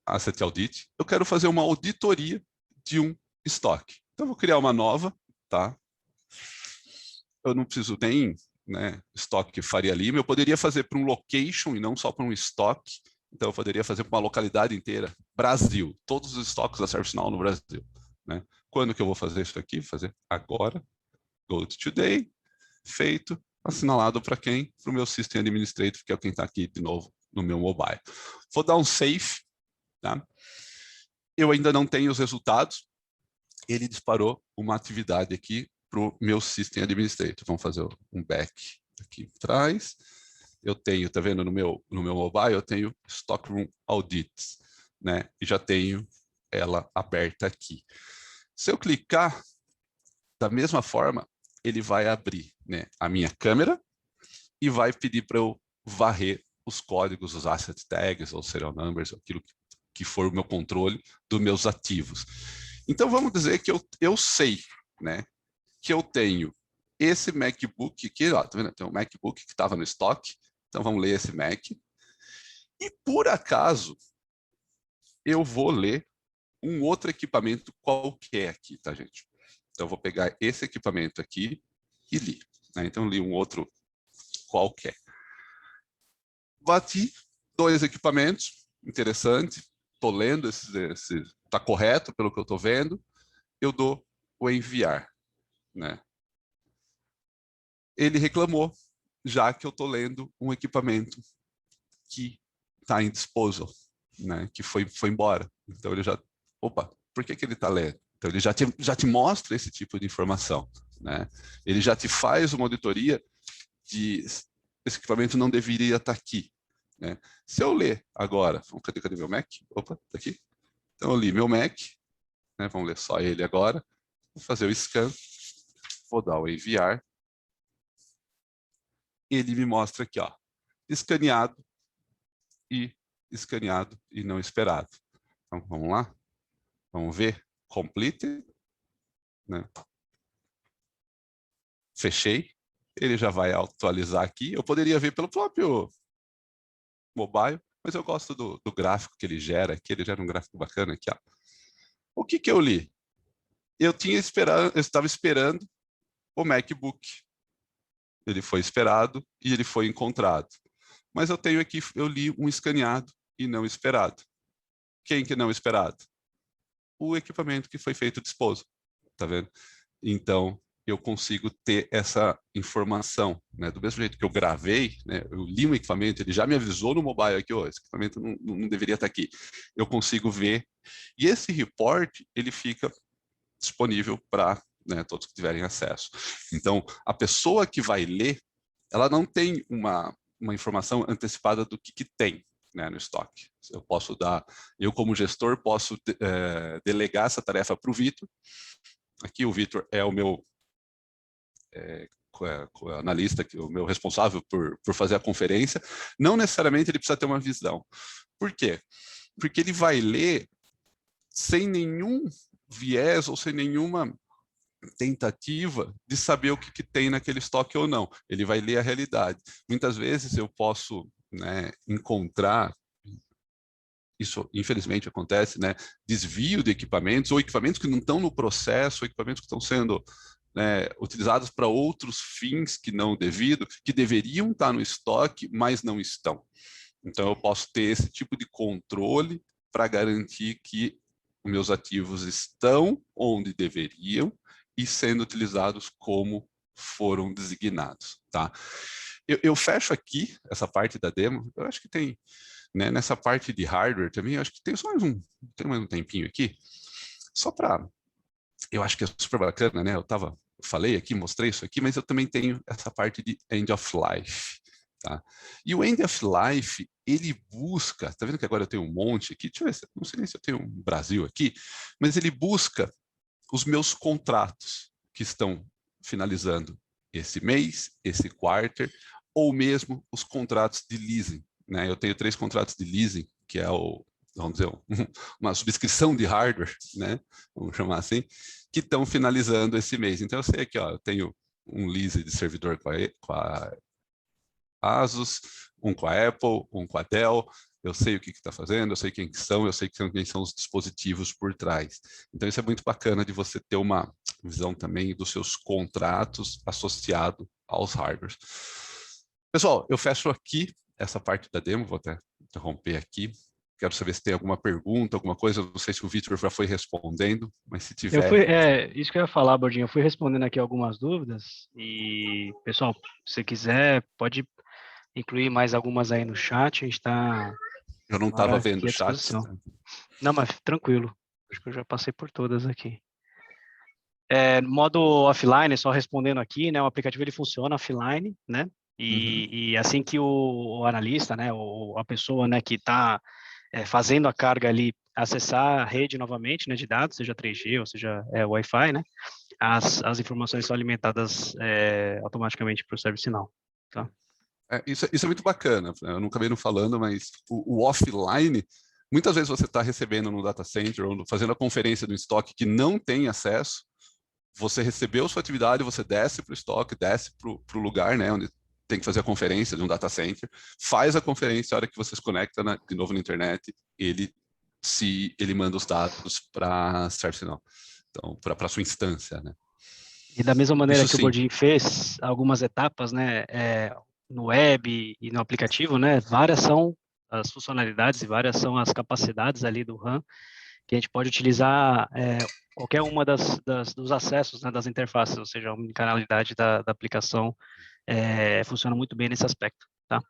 Asset Audit. Eu quero fazer uma auditoria de um estoque. Então, eu vou criar uma nova, tá? Eu não preciso nem, né, estoque Faria Lima. Eu poderia fazer para um location e não só para um estoque. Então, eu poderia fazer para uma localidade inteira. Brasil. Todos os estoques da ServiceNow no Brasil, né? Quando que eu vou fazer isso aqui? Fazer agora. Go to Today. Feito. Assinalado para quem? Para o meu System Administrator, que é quem está aqui de novo no meu mobile. Vou dar um save. Tá? Eu ainda não tenho os resultados. Ele disparou uma atividade aqui para o meu System Administrator. Vamos fazer um back aqui atrás. Eu tenho, tá vendo, no meu mobile, eu tenho Stockroom Audits, né? E já tenho ela aberta aqui. Se eu clicar, da mesma forma, ele vai abrir, né, a minha câmera e vai pedir para eu varrer os códigos, os asset tags, ou serial numbers, aquilo que for o meu controle dos meus ativos. Então, vamos dizer que eu sei, né, que eu tenho esse MacBook aqui, ó, tá vendo? Tem um MacBook que estava no estoque, então vamos ler esse Mac. E, por acaso, eu vou ler um outro equipamento qualquer aqui, tá, gente? Então, eu vou pegar esse equipamento aqui e li, né? Então, li um outro qualquer. Bati 2 equipamentos, interessante, estou lendo, está correto pelo que eu estou vendo, eu dou o enviar, né? Ele reclamou, já que eu estou lendo um equipamento que está em disposal, né? Que foi embora. Então ele já, opa, por que ele está lendo? Então ele já te mostra esse tipo de informação, né? Ele já te faz uma auditoria de esse equipamento não deveria estar aqui, né? Se eu ler agora, cadê meu Mac? Opa, tá aqui. Então eu li meu Mac, né? Vamos ler só ele agora. Vou fazer o scan, vou dar o enviar. Ele me mostra aqui, ó, escaneado e não esperado. Então vamos lá, vamos ver, complete, né? Fechei, ele já vai atualizar aqui. Eu poderia ver pelo próprio mobile, mas eu gosto do gráfico que ele gera aqui. Ele gera um gráfico bacana aqui, ó. O que eu li? Eu estava esperando o MacBook. Ele foi esperado e ele foi encontrado. Mas eu tenho aqui, eu li um escaneado e não esperado. Quem que não esperado? O equipamento que foi feito disposto, tá vendo? Então, eu consigo ter essa informação, né? Do mesmo jeito que eu gravei, né? Eu li um equipamento, ele já me avisou no mobile aqui, oh, esse equipamento não deveria estar aqui. Eu consigo ver. E esse report, ele fica disponível para, né, todos que tiverem acesso. Então, a pessoa que vai ler, ela não tem uma informação antecipada do que tem, né, no estoque. Eu posso dar, eu como gestor posso delegar essa tarefa para o Vitor. Aqui o Vitor é o meu analista, o meu responsável por fazer a conferência. Não necessariamente ele precisa ter uma visão. Por quê? Porque ele vai ler sem nenhum viés ou sem nenhuma tentativa de saber o que tem naquele estoque ou não. Ele vai ler a realidade. Muitas vezes eu posso, né, encontrar, isso infelizmente acontece, né, desvio de equipamentos, ou equipamentos que não estão no processo, ou equipamentos que estão sendo, né, utilizados para outros fins que não devido, que deveriam estar no estoque, mas não estão. Então eu posso ter esse tipo de controle para garantir que os meus ativos estão onde deveriam e sendo utilizados como foram designados, tá? Eu fecho aqui essa parte da demo. Eu acho que tem, né, nessa parte de hardware também, eu acho que tem só mais um tempinho aqui, só para, eu acho que é super bacana, né? Eu falei aqui, mostrei isso aqui, mas eu também tenho essa parte de end of life, tá? E o end of life, ele busca, tá vendo que agora eu tenho um monte aqui, deixa eu ver, não sei nem se eu tenho um Brasil aqui, mas ele busca os meus contratos que estão finalizando esse mês, esse quarter, ou mesmo os contratos de leasing, né? Eu tenho 3 contratos de leasing, que é vamos dizer, uma subscrição de hardware, né? Vamos chamar assim, que estão finalizando esse mês. Então eu sei aqui, ó, eu tenho um lease de servidor com a Asus, um com a Apple, um com a Dell. Eu sei o que está fazendo, eu sei quem são, eu sei quem são os dispositivos por trás. Então isso é muito bacana de você ter uma visão também dos seus contratos associado aos hardwares. Pessoal, eu fecho aqui essa parte da demo, vou até interromper aqui. Quero saber se tem alguma pergunta, alguma coisa. Não sei se o Vitor já foi respondendo, mas se tiver... Isso que eu ia falar, Bordinho. Eu fui respondendo aqui algumas dúvidas e, pessoal, se você quiser, pode incluir mais algumas aí no chat. A gente está Eu não na hora estava vendo aqui o à chat. disposição. Não, mas tranquilo. Acho que eu já passei por todas aqui. Modo offline, só respondendo aqui, né? O aplicativo ele funciona offline, né? E assim que o analista, né? Ou a pessoa, né? Que está fazendo a carga ali, acessar a rede novamente, né? De dados, seja 3G ou seja Wi-Fi, né? As informações são alimentadas automaticamente para o ServiceNow, tá? Isso é muito bacana. Eu não acabei não falando, mas o offline, muitas vezes você está recebendo no data center ou fazendo a conferência do estoque que não tem acesso, você recebeu sua atividade, você desce para o estoque, desce para o lugar, né, onde tem que fazer a conferência de um data center, faz a conferência, a hora que você se conecta de novo na internet, ele manda os dados para a ServiceNow, então, para a sua instância, né? E da mesma maneira Isso que o sim. Bordin fez algumas etapas, né, no web e no aplicativo, né, várias são as funcionalidades e várias são as capacidades ali do RAM que a gente pode utilizar qualquer uma dos acessos, né, das interfaces, ou seja, a omnicanalidade da aplicação funciona muito bem nesse aspecto, tá?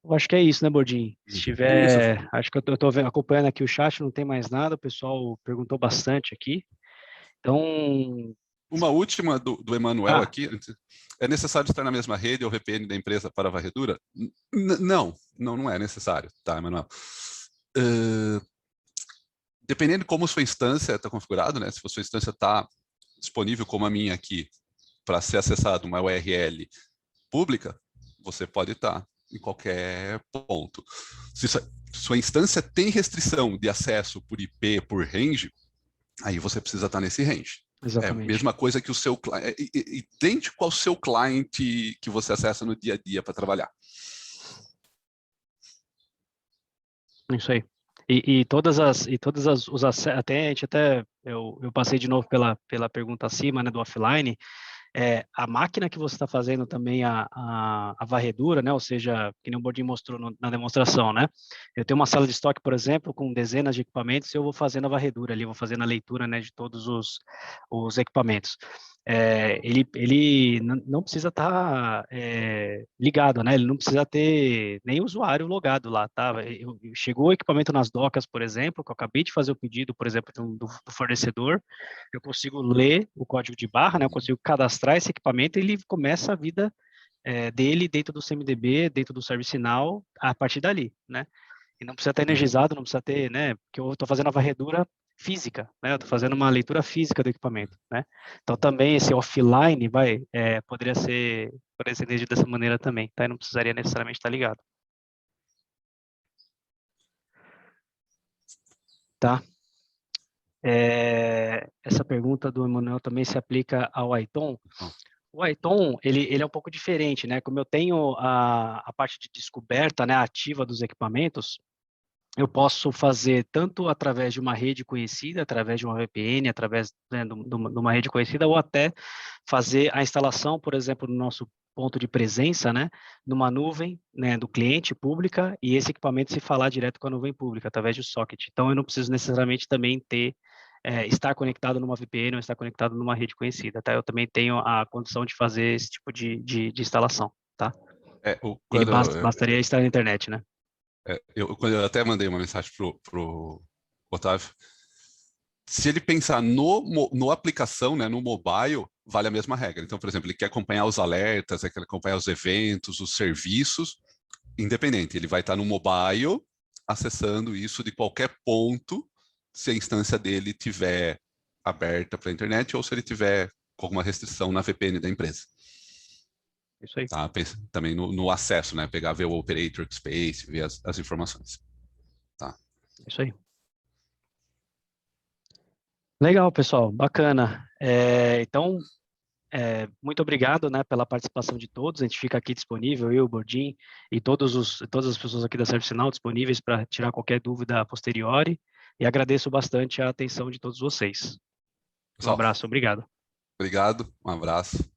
Eu acho que é isso, né, Bordin? Se É isso. tiver, acho que eu estou acompanhando aqui o chat, não tem mais nada, o pessoal perguntou bastante aqui. Então... Uma última do Emanuel aqui. É necessário estar na mesma rede ou VPN da empresa para a varredura? Não é necessário, tá, Emanuel? Dependendo de como sua instância está configurado, né? Se a sua instância está disponível como a minha aqui, para ser acessado uma URL pública, você pode estar em qualquer ponto. Se sua instância tem restrição de acesso por IP, por range, aí você precisa estar nesse range. Exatamente. É a mesma coisa que o seu cliente, idêntico ao seu cliente que você acessa no dia a dia para trabalhar. Isso aí. E todas as os acessos, eu passei de novo pela pergunta acima, né, do offline. A máquina que você está fazendo também a varredura, né? Ou seja, que nem o Bordinho mostrou na demonstração, né? Eu tenho uma sala de estoque, por exemplo, com dezenas de equipamentos e eu vou fazendo a varredura ali, vou fazendo a leitura, né, de todos os equipamentos. Ele não precisa estar ligado, né? Ele não precisa ter nem usuário logado lá, tá? Chegou o equipamento nas docas, por exemplo, que eu acabei de fazer o pedido, por exemplo, do fornecedor, eu consigo ler o código de barra, né? Eu consigo cadastrar esse equipamento e ele começa a vida dele dentro do CMDB, dentro do ServiceNow, a partir dali, né? E não precisa estar energizado, não precisa ter, né? Porque eu estou fazendo a varredura física, né? Eu estou fazendo uma leitura física do equipamento, né? Então também esse offline poderia ser entendido dessa maneira também, tá? E não precisaria necessariamente estar ligado. Tá? Essa pergunta do Emanuel também se aplica ao Aiton. O Aiton, ele é um pouco diferente, né? Como eu tenho a parte de descoberta, né, ativa dos equipamentos, eu posso fazer tanto através de uma rede conhecida, através de uma VPN, através, né, de uma rede conhecida, ou até fazer a instalação, por exemplo, no nosso ponto de presença, né, numa nuvem, né, do cliente pública, e esse equipamento se falar direto com a nuvem pública, através do socket. Então, eu não preciso necessariamente também estar conectado numa VPN ou estar conectado numa rede conhecida, tá? Eu também tenho a condição de fazer esse tipo de instalação, tá? Ele bastaria estar na internet, né? Quando eu até mandei uma mensagem pro Otávio, se ele pensar no aplicação, né, no mobile, vale a mesma regra. Então, por exemplo, ele quer acompanhar os alertas, quer acompanhar os eventos, os serviços, independente. Ele vai estar no mobile, acessando isso de qualquer ponto, se a instância dele tiver aberta para a internet ou se ele tiver com alguma restrição na VPN da empresa. Isso aí. Tá? Também no acesso, né? Pegar, ver o operator space, ver as informações. Tá? Isso aí. Legal, pessoal. Bacana. Então, muito obrigado, né, pela participação de todos. A gente fica aqui disponível, eu, o Bordim, e todas as pessoas aqui da ServiceNow disponíveis para tirar qualquer dúvida a posteriori. E agradeço bastante a atenção de todos vocês. Um abraço, obrigado. Obrigado, um abraço.